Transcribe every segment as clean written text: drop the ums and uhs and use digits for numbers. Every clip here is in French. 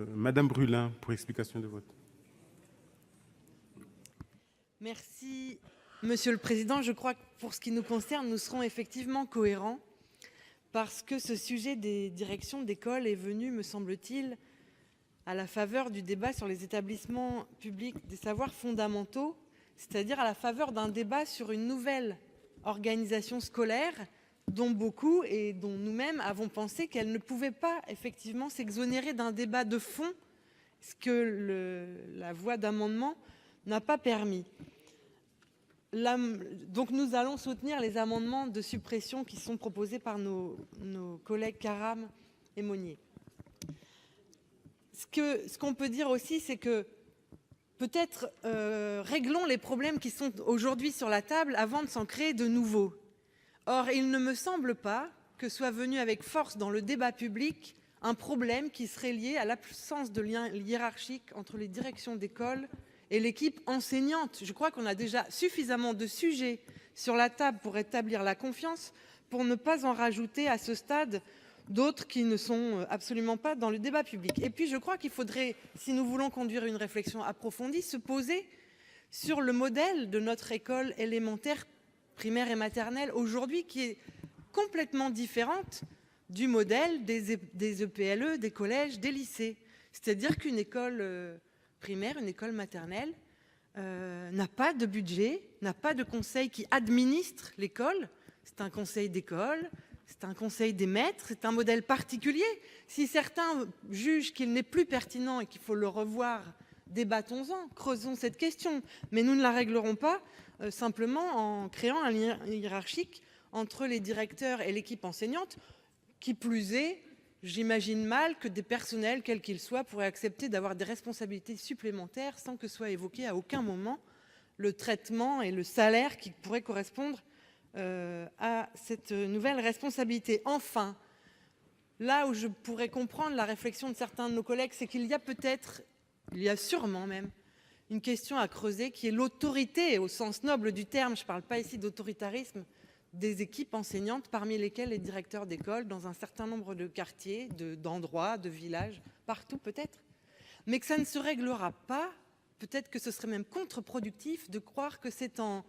Madame Brulin, pour explication de vote. Merci, Monsieur le Président. Je crois que pour ce qui nous concerne, nous serons effectivement cohérents parce que ce sujet des directions d'école est venu, me semble-t-il, à la faveur du débat sur les établissements publics des savoirs fondamentaux, c'est-à-dire à la faveur d'un débat sur une nouvelle organisation scolaire dont beaucoup et dont nous-mêmes avons pensé qu'elle ne pouvait pas effectivement s'exonérer d'un débat de fond, ce que la voie d'amendement n'a pas permis. Donc nous allons soutenir les amendements de suppression qui sont proposés par nos collègues Karam et Monnier. Ce qu'on peut dire aussi, c'est que peut-être réglons les problèmes qui sont aujourd'hui sur la table avant de s'en créer de nouveaux. Or, il ne me semble pas que soit venu avec force dans le débat public un problème qui serait lié à l'absence de lien hiérarchique entre les directions d'école et l'équipe enseignante. Je crois qu'on a déjà suffisamment de sujets sur la table pour établir la confiance, pour ne pas en rajouter à ce stade d'autres qui ne sont absolument pas dans le débat public. Et puis je crois qu'il faudrait, si nous voulons conduire une réflexion approfondie, se poser sur le modèle de notre école élémentaire, primaire et maternelle aujourd'hui, qui est complètement différente du modèle des EPLE, des collèges, des lycées. C'est-à-dire qu'une école primaire, une école maternelle n'a pas de budget, n'a pas de conseil qui administre l'école. C'est un conseil d'école, c'est un conseil des maîtres, c'est un modèle particulier. Si certains jugent qu'il n'est plus pertinent et qu'il faut le revoir, débattons-en, creusons cette question. Mais nous ne la réglerons pas simplement en créant un lien hiérarchique entre les directeurs et l'équipe enseignante. Qui plus est, j'imagine mal que des personnels, quels qu'ils soient, pourraient accepter d'avoir des responsabilités supplémentaires sans que soit évoqué à aucun moment le traitement et le salaire qui pourraient correspondre à cette nouvelle responsabilité. Enfin, là où je pourrais comprendre la réflexion de certains de nos collègues, c'est qu'il y a peut-être, il y a sûrement même, une question à creuser qui est l'autorité au sens noble du terme. Je ne parle pas ici d'autoritarisme des équipes enseignantes, parmi lesquelles les directeurs d'école, dans un certain nombre de quartiers, d'endroits, de villages, partout peut-être, mais que ça ne se réglera pas, peut-être que ce serait même contre-productif de croire que c'est en,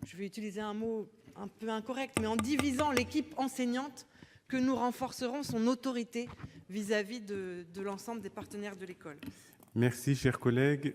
je vais utiliser un mot un peu incorrect, mais en divisant l'équipe enseignante que nous renforcerons son autorité vis-à-vis de l'ensemble des partenaires de l'école. Merci, chers collègues.